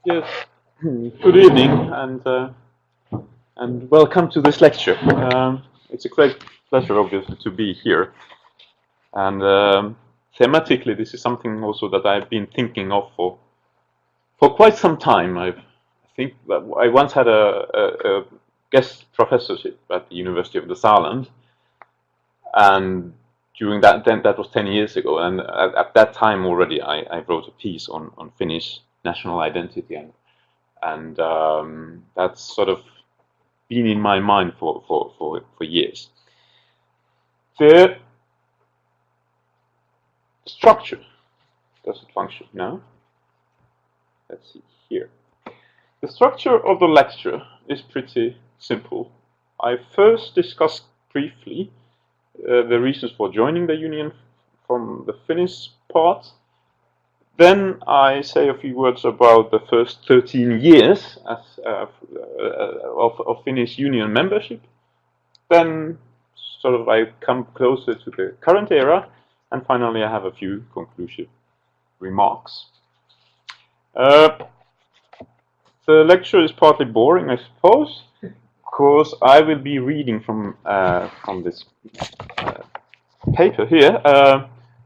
Yes, good evening and welcome to this lecture. It's a great pleasure, obviously, to be here. And thematically, this is something also that I've been thinking of for quite some time. I think that I once had a guest professorship at the University of the Saarland, and during that was 10 years ago. And at that time already, I wrote a piece on Finnish national identity and that's sort of been in my mind for years. The structure, does it function now? Let's see here. The structure of the lecture is pretty simple. I first discussed briefly the reasons for joining the union from the Finnish part. Then I say a few words about the first 13 years of Finnish union membership. Then sort of I come closer to the current era, and finally I have a few conclusive remarks. The lecture is partly boring, I suppose, because I will be reading from this paper here.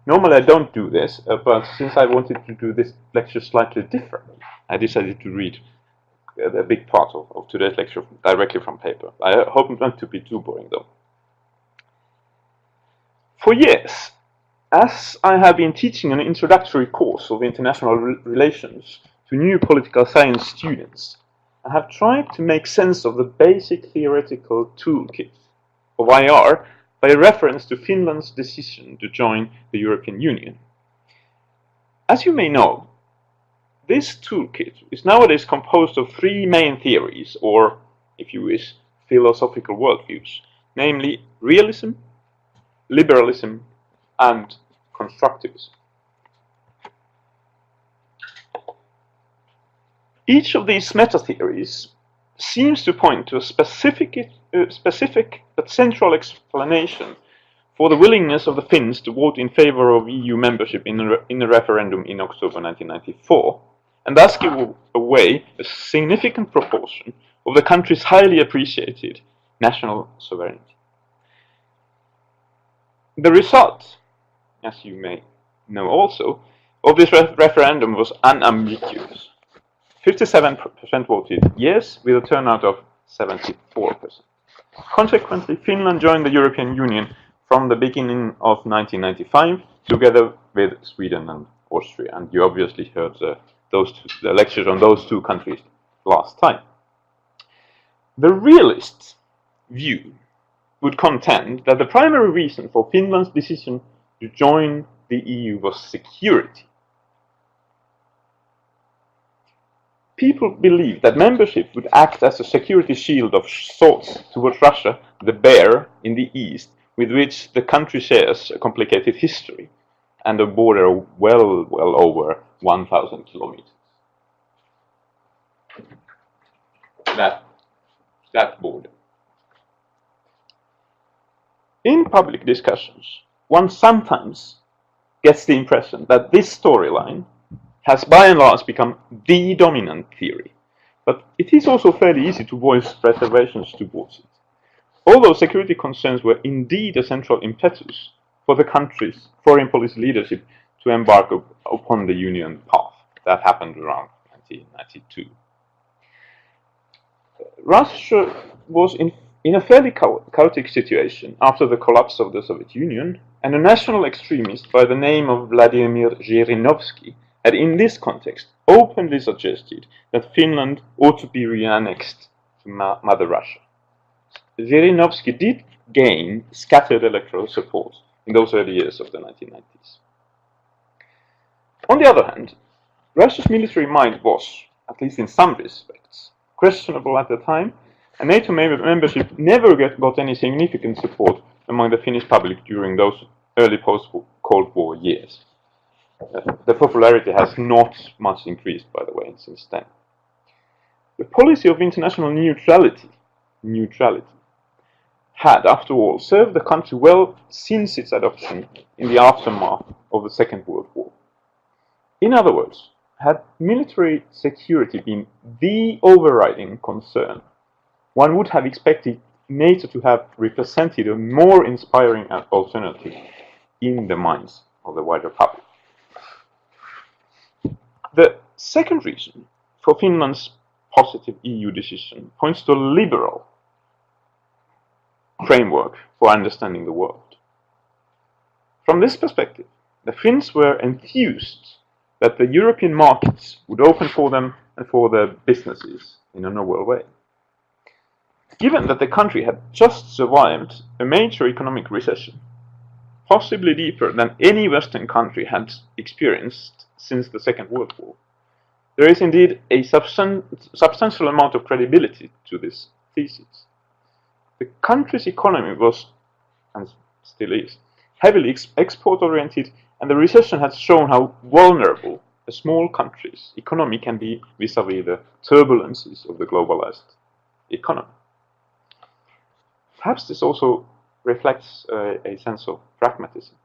Normally I don't do this, but since I wanted to do this lecture slightly differently, I decided to read a big part of today's lecture directly from paper. I hope not to be too boring, though. For years, as I have been teaching an introductory course of international relations to new political science students, I have tried to make sense of the basic theoretical toolkit of IR by reference to Finland's decision to join the European Union. As you may know, this toolkit is nowadays composed of three main theories, or, if you wish, philosophical worldviews, namely realism, liberalism, and constructivism. Each of these meta-theories seems to point to a specific but central explanation for the willingness of the Finns to vote in favor of EU membership in a referendum in October 1994, and thus give away a significant proportion of the country's highly appreciated national sovereignty. The result, as you may know also, of this referendum was unambiguous. 57% voted yes, with a turnout of 74%. Consequently, Finland joined the European Union from the beginning of 1995, together with Sweden and Austria. And you obviously heard the lectures on those two countries last time. The realist view would contend that the primary reason for Finland's decision to join the EU was security. People believed that membership would act as a security shield of sorts towards Russia, the bear in the east, with which the country shares a complicated history and a border well over 1,000 kilometers. That border. In public discussions, one sometimes gets the impression that this storyline has by and large become the dominant theory, but it is also fairly easy to voice reservations towards it. Although security concerns were indeed a central impetus for the country's foreign policy leadership to embark upon the Union path. That happened around 1992. Russia was in a fairly chaotic situation after the collapse of the Soviet Union, and a national extremist by the name of Vladimir Zhirinovsky had in this context openly suggested that Finland ought to be reannexed to Mother Russia. Zhirinovsky did gain scattered electoral support in those early years of the 1990s. On the other hand, Russia's military might was, at least in some respects, questionable at the time, and NATO membership never got any significant support among the Finnish public during those early post-Cold War years. The popularity has not much increased, by the way, since then. The policy of international neutrality had, after all, served the country well since its adoption in the aftermath of the Second World War. In other words, had military security been the overriding concern, one would have expected NATO to have represented a more inspiring alternative in the minds of the wider public. The second reason for Finland's positive EU decision points to a liberal framework for understanding the world. From this perspective, the Finns were enthused that the European markets would open for them and for their businesses in a novel way. Given that the country had just survived a major economic recession, possibly deeper than any Western country had experienced since the Second World War, there is indeed a substantial amount of credibility to this thesis. The country's economy was, and still is, heavily export-oriented, and the recession has shown how vulnerable a small country's economy can be vis-à-vis the turbulences of the globalized economy. Perhaps this also reflects a sense of pragmatism.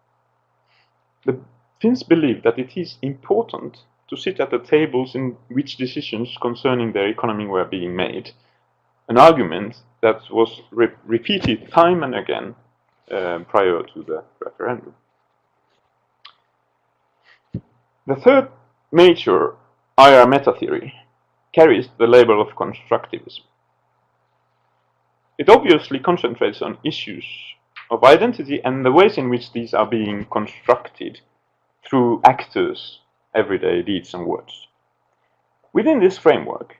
The Finns believe that it is important to sit at the tables in which decisions concerning their economy were being made, an argument that was repeated time and again prior to the referendum. The third major IR meta-theory carries the label of constructivism. It obviously concentrates on issues of identity and the ways in which these are being constructed through actors' everyday deeds and words. Within this framework,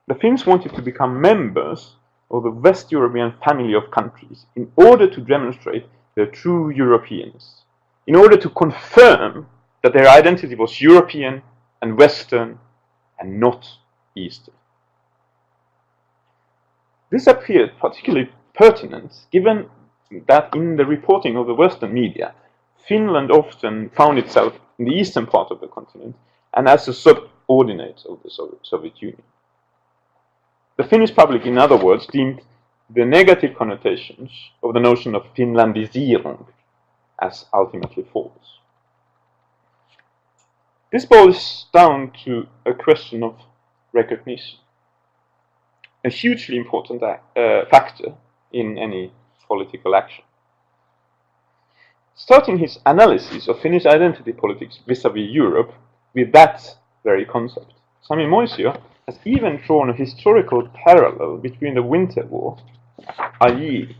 the Finns wanted to become members of the West European family of countries in order to demonstrate their true Europeans, in order to confirm that their identity was European and Western and not Eastern. This appeared particularly pertinent given that in the reporting of the Western media, Finland often found itself in the eastern part of the continent and as a subordinate of the Soviet Union. The Finnish public, in other words, deemed the negative connotations of the notion of Finlandisering as ultimately false. This boils down to a question of recognition, a hugely important factor in any political action. Starting his analysis of Finnish identity politics vis-à-vis Europe with that very concept, Sami Moisio has even drawn a historical parallel between the Winter War, i.e.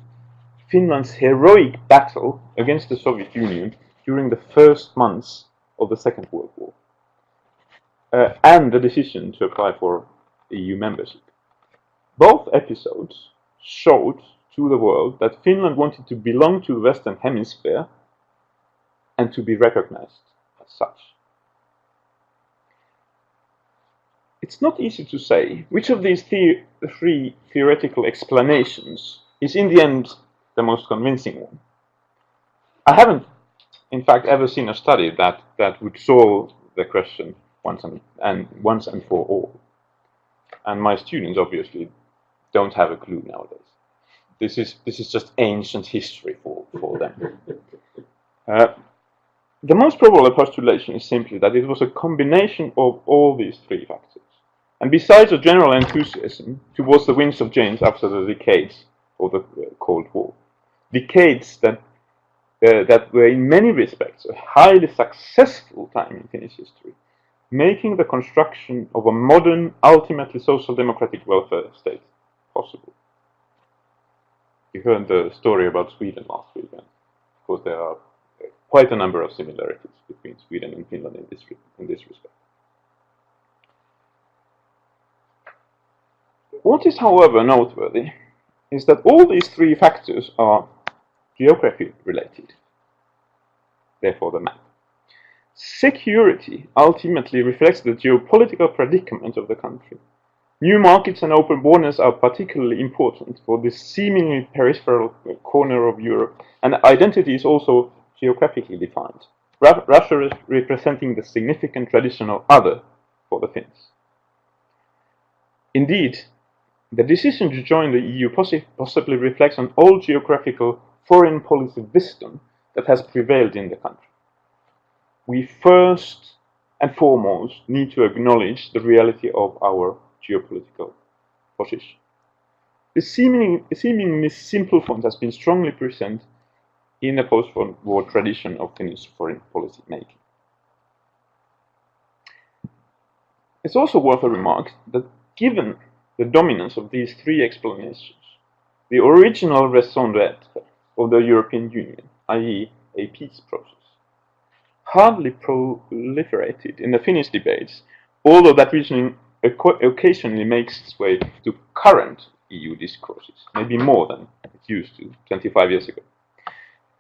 Finland's heroic battle against the Soviet Union during the first months of the Second World War, and the decision to apply for EU membership. Both episodes showed to the world that Finland wanted to belong to the Western Hemisphere and to be recognized as such. It's not easy to say which of these three theoretical explanations is in the end the most convincing one. I haven't, in fact, ever seen a study that would solve the question once and for all. And my students obviously don't have a clue nowadays. This is just ancient history for them. The most probable postulation is simply that it was a combination of all these three factors. And besides a general enthusiasm towards the winds of change after the decades of the Cold War, decades that were in many respects a highly successful time in Finnish history, making the construction of a modern, ultimately social democratic welfare state possible. You heard the story about Sweden last week, and of course there are quite a number of similarities between Sweden and Finland in this respect. What is, however, noteworthy is that all these three factors are geography related, therefore the map. Security ultimately reflects the geopolitical predicament of the country. New markets and open borders are particularly important for this seemingly peripheral corner of Europe, and identity is also geographically defined, Russia is representing the significant tradition of other for the Finns. Indeed, the decision to join the EU possibly reflects on old geographical foreign policy wisdom that has prevailed in the country. We first and foremost need to acknowledge the reality of our geopolitical position. The seemingly simple point has been strongly present in the post-war tradition of Finnish foreign policy making. It's also worth a remark that given the dominance of these three explanations, the original raison d'être of the European Union, i.e. a peace process, hardly proliferated in the Finnish debates, although that reasoning occasionally makes its way to current EU discourses, maybe more than it used to 25 years ago.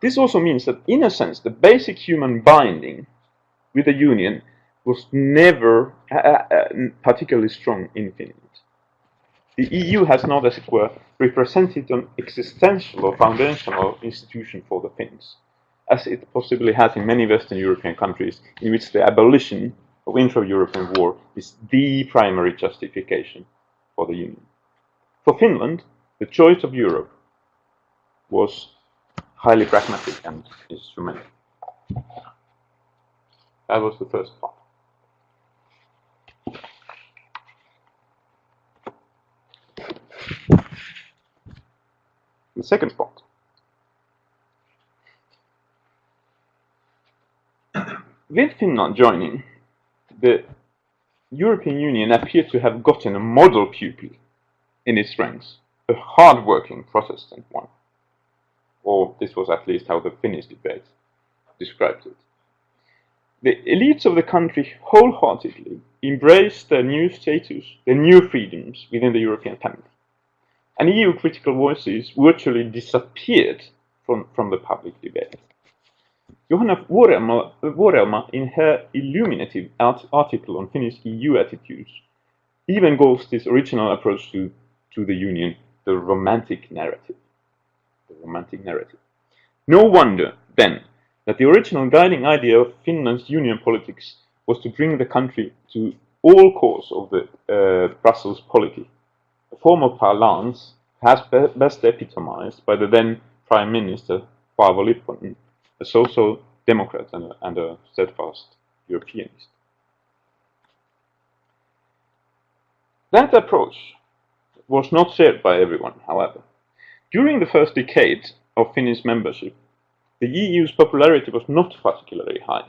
This also means that, in a sense, the basic human binding with the Union was never particularly strong in Finland. The EU has not, as it were, represented an existential or foundational institution for the Finns, as it possibly has in many Western European countries in which the abolition of intra-European war is the primary justification for the Union. For Finland, the choice of Europe was highly pragmatic and instrumental. That was the first part. The second part. With Finland joining, the European Union appeared to have gotten a model pupil in its ranks, a hard-working Protestant one. Or this was at least how the Finnish debate described it. The elites of the country wholeheartedly embraced their new status, their new freedoms within the European family. And EU-critical voices virtually disappeared from the public debate. Johanna Vuorelma, in her illuminative article on Finnish EU attitudes, even calls this original approach to the Union the romantic narrative. The romantic narrative. No wonder, then, that the original guiding idea of Finland's union politics was to bring the country to all cores of the Brussels polity, a form of parlance has best epitomized by the then Prime Minister Paavo Lipponen, a social democrat and a steadfast Europeanist. That approach was not shared by everyone, however. During the first decade of Finnish membership, the EU's popularity was not particularly high.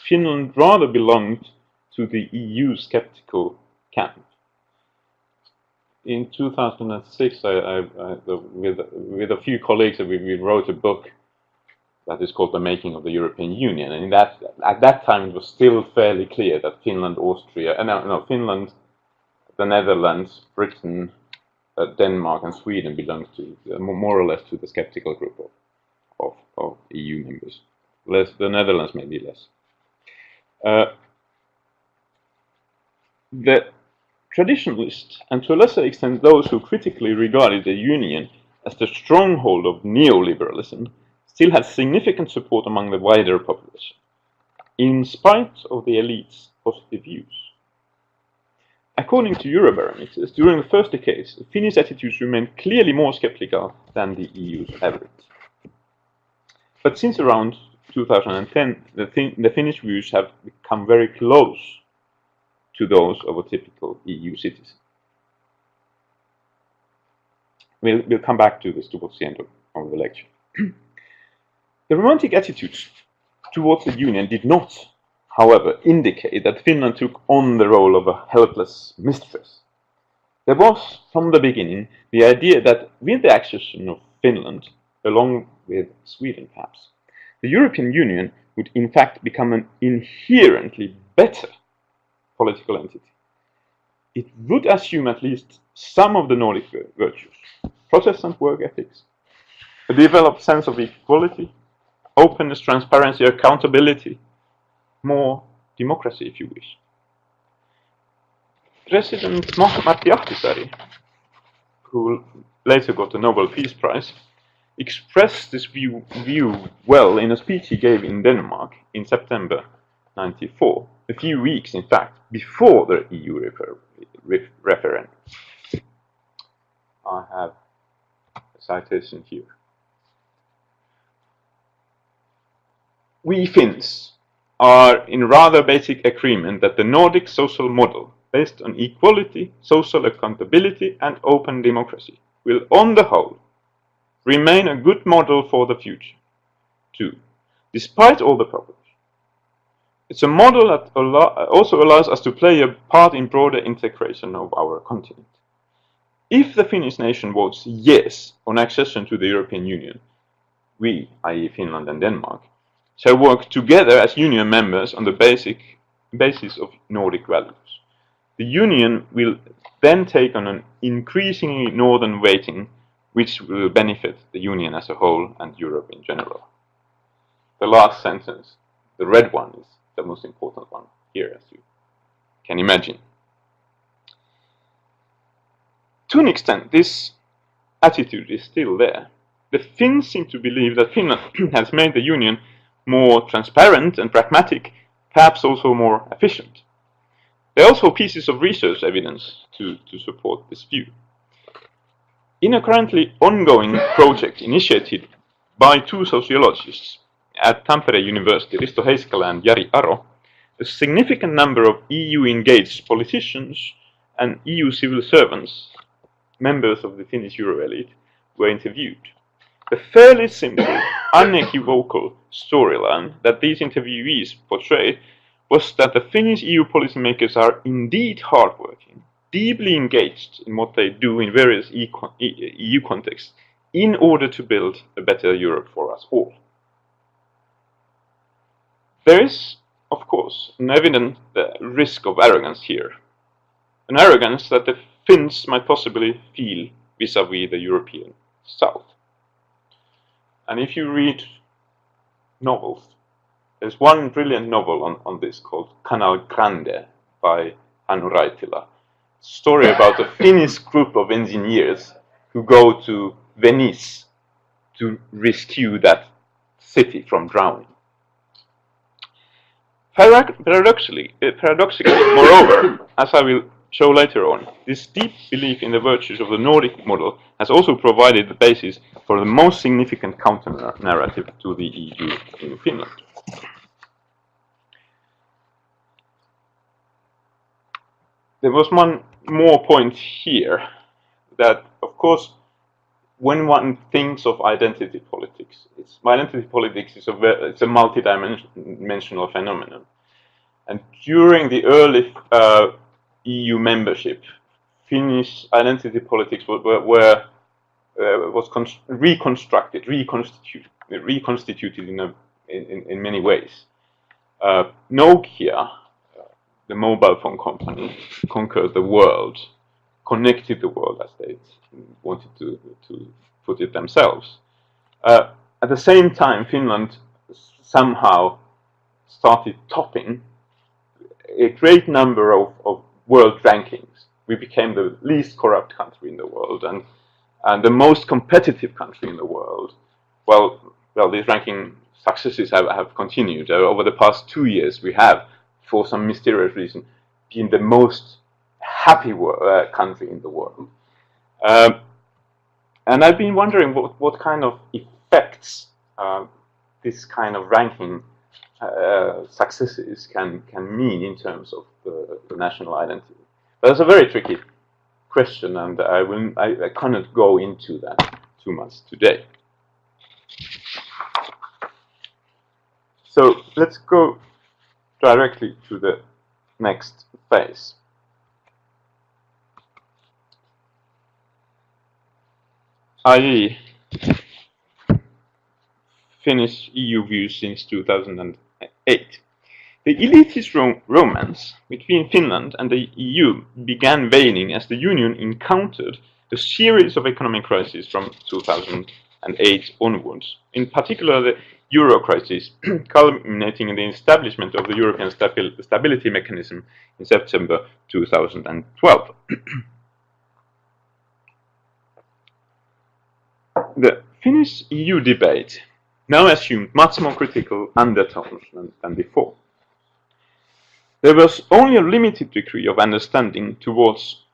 Finland rather belonged to the EU skeptical camp. In 2006, with a few colleagues, we wrote a book that is called The Making of the European Union, and at that time it was still fairly clear that Finland, Finland, the Netherlands, Britain, Denmark, and Sweden belonged to more or less to the skeptical group of EU members. The Netherlands maybe less. The traditionalists, and to a lesser extent those who critically regarded the Union as the stronghold of neoliberalism, still had significant support among the wider population, in spite of the elite's positive views. According to Eurobarometers, during the first decades, the Finnish attitudes remained clearly more skeptical than the EU's average. But since around 2010, the Finnish views have become very close to those of a typical EU citizen. We'll come back to this towards the end of the lecture. The romantic attitudes towards the Union did not, however, indicate that Finland took on the role of a helpless mistress. There was, from the beginning, the idea that with the accession of Finland, along with Sweden perhaps, the European Union would in fact become an inherently better political entity. It would assume at least some of the Nordic virtues: Protestant work ethics, a developed sense of equality, openness, transparency, accountability, more democracy if you wish. President Matti Ahtisaari, who later got the Nobel Peace Prize, expressed this view well in a speech he gave in Denmark in September 1994, a few weeks in fact before the EU referendum. I have a citation here. We Finns, are in rather basic agreement that the Nordic social model, based on equality, social accountability, and open democracy, will on the whole remain a good model for the future. 2. Despite all the problems, it's a model that also allows us to play a part in broader integration of our continent. If the Finnish nation votes yes on accession to the European Union, we, i.e. Finland and Denmark, shall work together as Union members on the basis of Nordic values. The Union will then take on an increasingly northern weighting, which will benefit the Union as a whole and Europe in general. The last sentence, the red one, is the most important one here, as you can imagine. To an extent, this attitude is still there. The Finns seem to believe that Finland has made the Union more transparent and pragmatic, perhaps also more efficient. There are also pieces of research evidence to support this view. In a currently ongoing project initiated by 2 sociologists at Tampere University, Risto Heiskala and Jari Aro, a significant number of EU-engaged politicians and EU civil servants, members of the Finnish Euro elite, were interviewed. The fairly simple, unequivocal storyline that these interviewees portrayed was that the Finnish EU policymakers are indeed hardworking, deeply engaged in what they do in various EU contexts in order to build a better Europe for us all. There is, of course, an evident risk of arrogance here. An arrogance that the Finns might possibly feel vis-à-vis the European South. And if you read novels, there's one brilliant novel on this called Canal Grande by Hannu Raitila. Story about a Finnish group of engineers who go to Venice to rescue that city from drowning. Paradoxically, moreover, as I will show later on, this deep belief in the virtues of the Nordic model has also provided the basis for the most significant counter-narrative to the EU in Finland. There was one more point here, that of course when one thinks of identity politics, identity politics is it's a multidimensional phenomenon. And during the early EU membership, Finnish identity politics was reconstituted in many ways. Nokia, the mobile phone company, conquered the world, connected the world as they wanted to put it themselves. At the same time, Finland somehow started topping a great number of world rankings. We became the least corrupt country in the world and the most competitive country in the world. Well, these ranking successes have continued. Over the past 2 years, we have, for some mysterious reason, been the most happy country in the world. And I've been wondering what kind of effects this kind of ranking successes can mean in terms of the national identity. But it's a very tricky question, and I cannot go into that too much today. So let's go directly to the next phase. I.e. Finnish EU views since 2008. The elitist romance between Finland and the EU began waning as the Union encountered a series of economic crises from 2008 onwards, in particular the Euro crisis, culminating in the establishment of the European Stability Mechanism in September 2012. The Finnish EU debate now assumed much more critical undertones than before. There was only a limited degree of understanding towards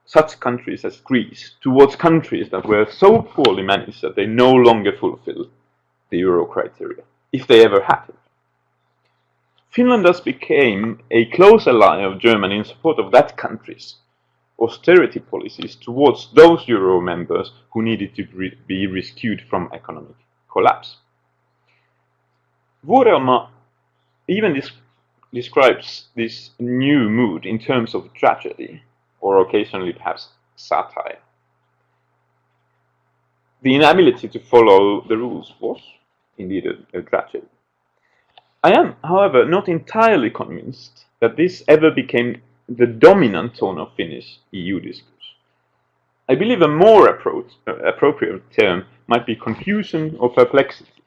such countries as Greece, towards countries that were so poorly managed that they no longer fulfill the Euro criteria, if they ever had it. Finland thus became a close ally of Germany in support of that country's austerity policies towards those Euro members who needed to be rescued from economic collapse. Vuorelma even describes this new mood in terms of tragedy, or occasionally perhaps satire. The inability to follow the rules was indeed a tragedy. I am, however, not entirely convinced that this ever became the dominant tone of Finnish EU discourse. I believe a more appropriate term might be confusion or perplexity,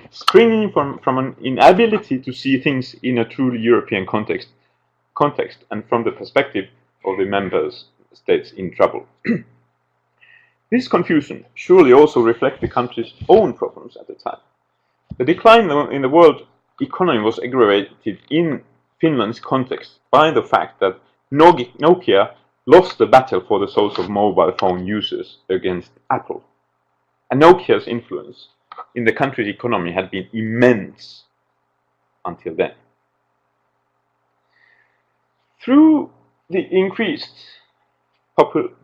springing from an inability to see things in a truly European context and from the perspective of the member states in trouble. This confusion surely also reflects the country's own problems at the time. The decline in the world economy was aggravated in Finland's context by the fact that Nokia lost the battle for the souls of mobile phone users against Apple. And Nokia's influence in the country's economy had been immense until then. Through the increased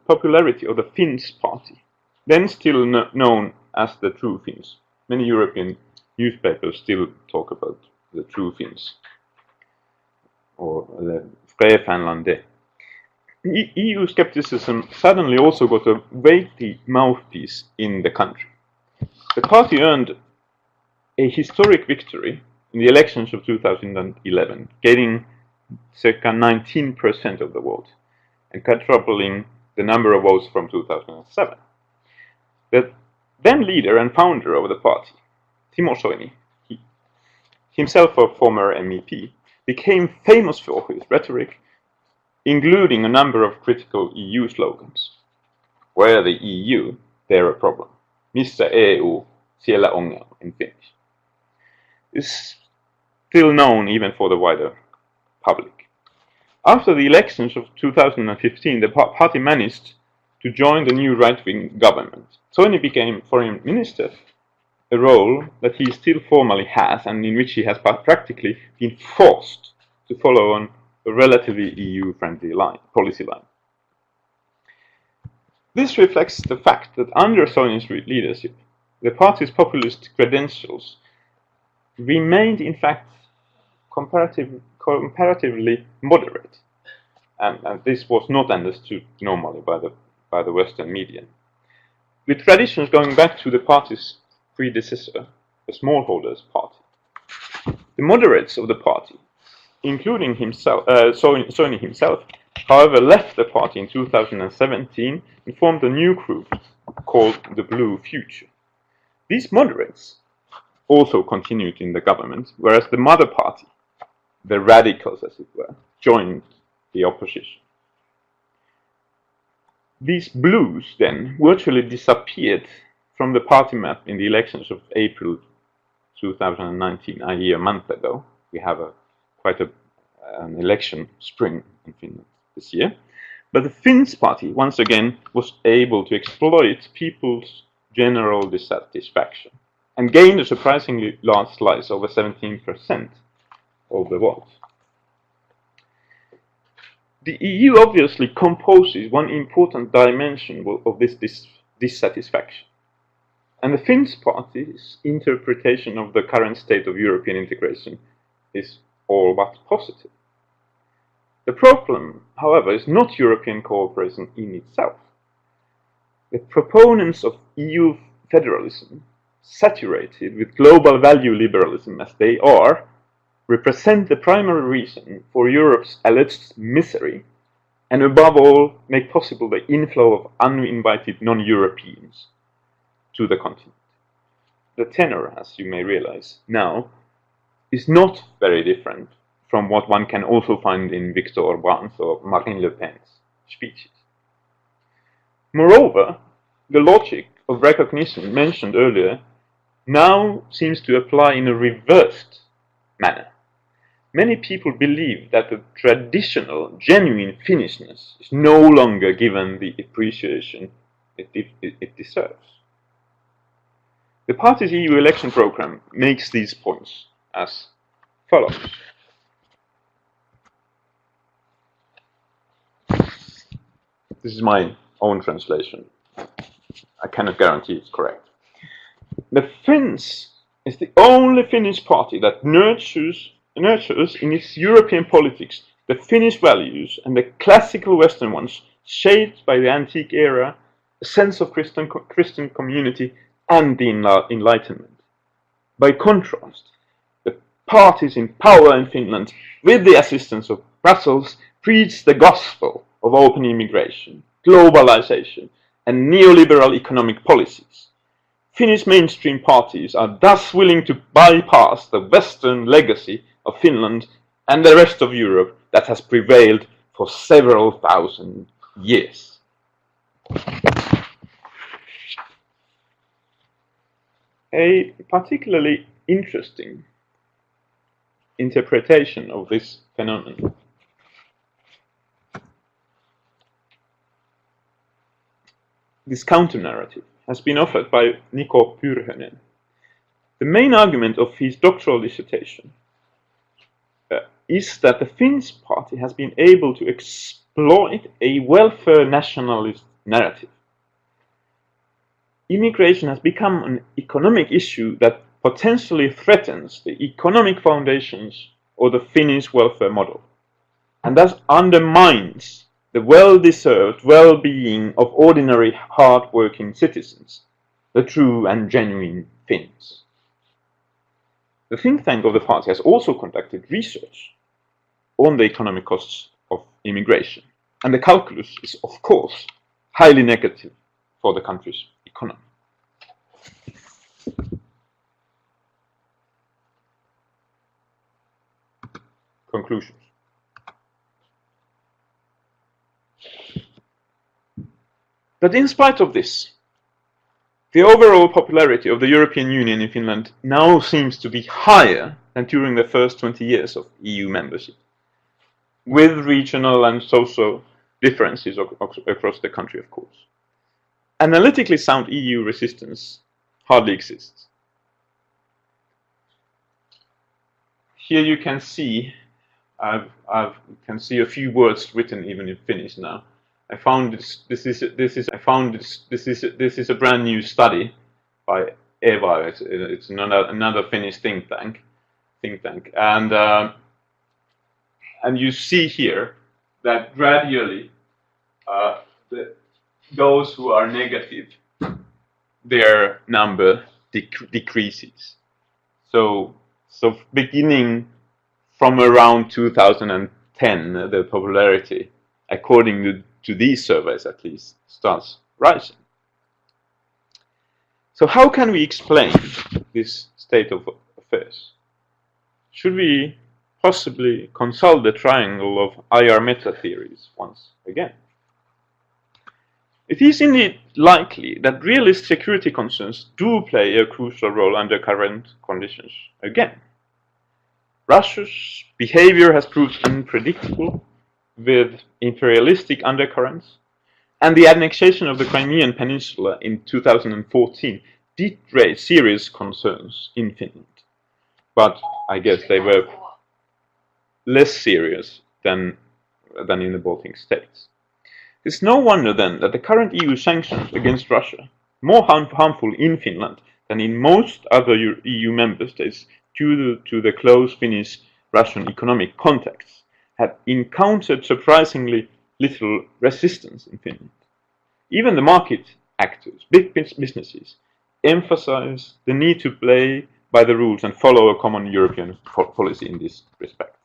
popularity of the Finns party, then still known as the True Finns, many European newspapers still talk about the True Finns, or the Vrai Finlandais. EU skepticism suddenly also got a weighty mouthpiece in the country. The party earned a historic victory in the elections of 2011, gaining circa 19% of the vote and quadrupling the number of votes from 2007. The then leader and founder of the party, Timo Soini, himself a former MEP, became famous for his rhetoric, including a number of critical EU slogans. Where the EU, there a problem. Missä EU, siellä ongelma in Finnish. Is still known even for the wider public. After the elections of 2015, the party managed to join the new right-wing government. Soini became foreign minister, a role that he still formally has and in which he has practically been forced to follow on a relatively EU-friendly policy line. This reflects the fact that under Soini's leadership, the party's populist credentials remained in fact comparatively moderate, and this was not understood normally by the Western media. With traditions going back to the party's predecessor, the smallholders' party. The moderates of the party, including Soini himself, however, left the party in 2017 and formed a new group called the Blue Future. These moderates also continued in the government, whereas the mother party, the radicals as it were, joined the opposition. These blues then virtually disappeared from the party map in the elections of April 2019, a month ago. We have quite an election spring in Finland this year. But the Finns party, once again, was able to exploit people's general dissatisfaction and gained a surprisingly large slice, over 17% of the vote. The EU obviously composes one important dimension of this dissatisfaction. And the Finns party's interpretation of the current state of European integration is all but positive. The problem, however, is not European cooperation in itself. The proponents of EU federalism, saturated with global value liberalism as they are, represent the primary reason for Europe's alleged misery, and above all, make possible the inflow of uninvited non-Europeans to the continent. The tenor, as you may realize now, is not very different from what one can also find in Viktor Orban's or Marine Le Pen's speeches. Moreover, the logic of recognition mentioned earlier now seems to apply in a reversed manner. Many people believe that the traditional, genuine Finnishness is no longer given the appreciation it deserves. The party's EU election program makes these points as follows. This is my own translation. I cannot guarantee it's correct. The Finns is the only Finnish party that nurtures in its European politics the Finnish values and the classical Western ones, shaped by the antique era, a sense of Christian community, and the Enlightenment. By contrast, the parties in power in Finland, with the assistance of Brussels, preach the gospel of open immigration, globalization, and neoliberal economic policies. Finnish mainstream parties are thus willing to bypass the Western legacy of Finland and the rest of Europe that has prevailed for several thousand years. A particularly interesting interpretation of this phenomenon this counter-narrative has been offered by Niko Pyrhönen. The main argument of his doctoral dissertation is that the Finnish party has been able to exploit a welfare nationalist narrative. Immigration has become an economic issue that potentially threatens the economic foundations of the Finnish welfare model, and thus undermines the well-deserved well-being of ordinary hard-working citizens, the true and genuine Finns. The think tank of the party has also conducted research on the economic costs of immigration, and the calculus is, of course, highly negative for the country's economy. Conclusions. But in spite of this, the overall popularity of the European Union in Finland now seems to be higher than during the first 20 years of EU membership, with regional and social differences across the country, of course. Analytically sound EU resistance hardly exists. Here you can see, can see a few words written even in Finnish now. I found this is a brand new study by Eva. It's another Finnish think tank, and you see here that gradually those who are negative, their number decreases. So beginning from around 2010, the popularity, according to these surveys at least, starts rising. So how can we explain this state of affairs? Should we possibly consult the triangle of IR meta theories once again? It is indeed likely that realist security concerns do play a crucial role under current conditions again. Russia's behavior has proved unpredictable, with imperialistic undercurrents, and the annexation of the Crimean Peninsula in 2014 did raise serious concerns in Finland. But I guess they were less serious than in the Baltic states. It's no wonder then that the current EU sanctions against Russia, more harmful in Finland than in most other EU member states due to the close Finnish-Russian economic contacts, have encountered surprisingly little resistance in Finland. Even the market actors, big businesses, emphasize the need to play by the rules and follow a common European policy in this respect.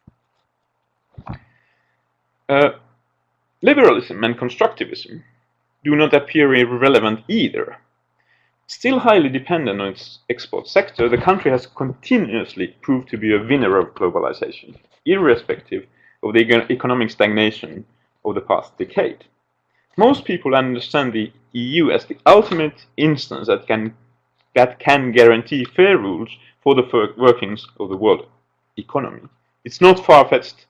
Liberalism and constructivism do not appear irrelevant either. Still highly dependent on its export sector, the country has continuously proved to be a winner of globalization, irrespective of the economic stagnation of the past decade. Most people understand the EU as the ultimate instance that can guarantee fair rules for the workings of the world economy. It's not far-fetched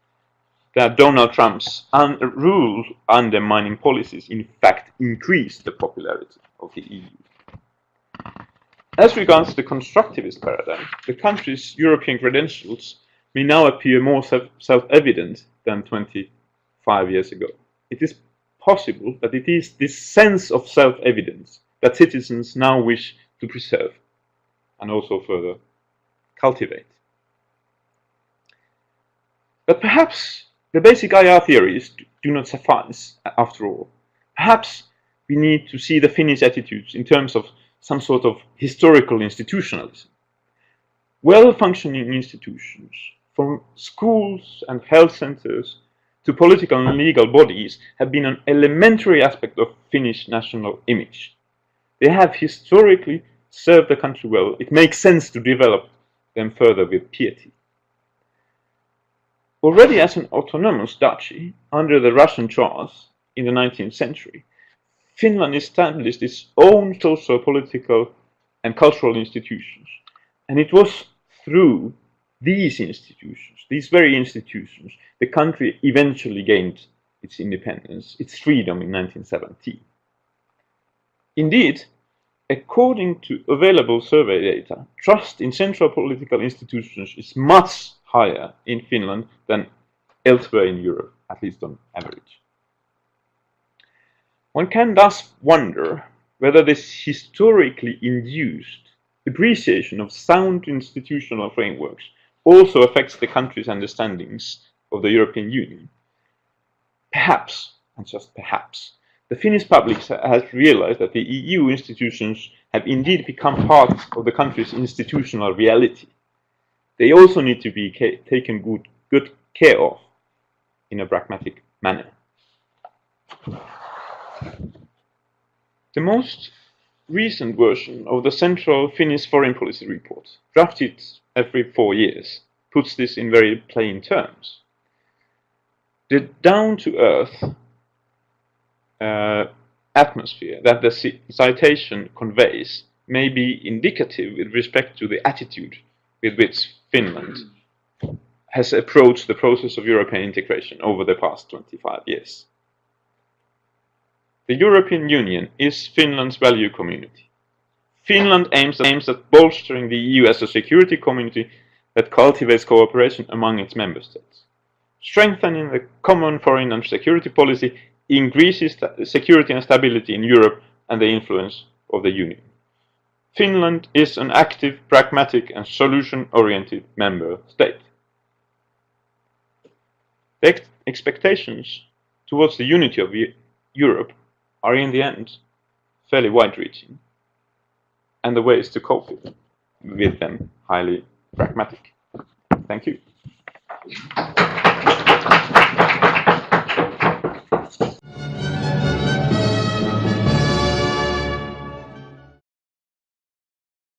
that Donald Trump's rule undermining policies in fact increased the popularity of the EU. As regards the constructivist paradigm, the country's European credentials may now appear more self-evident than 25 years ago. It is possible that it is this sense of self-evidence that citizens now wish to preserve and also further cultivate. But perhaps the basic IR theories do not suffice after all. Perhaps we need to see the Finnish attitudes in terms of some sort of historical institutionalism. Well-functioning institutions, from schools and health centers to political and legal bodies, have been an elementary aspect of Finnish national image. They have historically served the country well. It makes sense to develop them further with piety. Already as an autonomous duchy under the Russian Tsars in the 19th century, Finland established its own social, political and cultural institutions. And it was through these institutions, these very institutions, the country eventually gained its independence, its freedom in 1917. Indeed, according to available survey data, trust in central political institutions is much higher in Finland than elsewhere in Europe, at least on average. One can thus wonder whether this historically induced appreciation of sound institutional frameworks also affects the country's understandings of the European Union. Perhaps, and just perhaps, the Finnish public has realized that the EU institutions have indeed become part of the country's institutional reality. They also need to be taken good care of in a pragmatic manner. The most recent version of the Central Finnish Foreign Policy Report, drafted every 4 years, puts this in very plain terms. The down-to-earth atmosphere that the citation conveys may be indicative with respect to the attitude with which Finland has approached the process of European integration over the past 25 years. The European Union is Finland's value community. Finland aims at bolstering the EU as a security community that cultivates cooperation among its member states. Strengthening the common foreign and security policy increases security and stability in Europe and the influence of the Union. Finland is an active, pragmatic and solution-oriented member state. The expectations towards the unity of Europe are in the end fairly wide-reaching, and the ways to cope with them highly pragmatic. Thank you.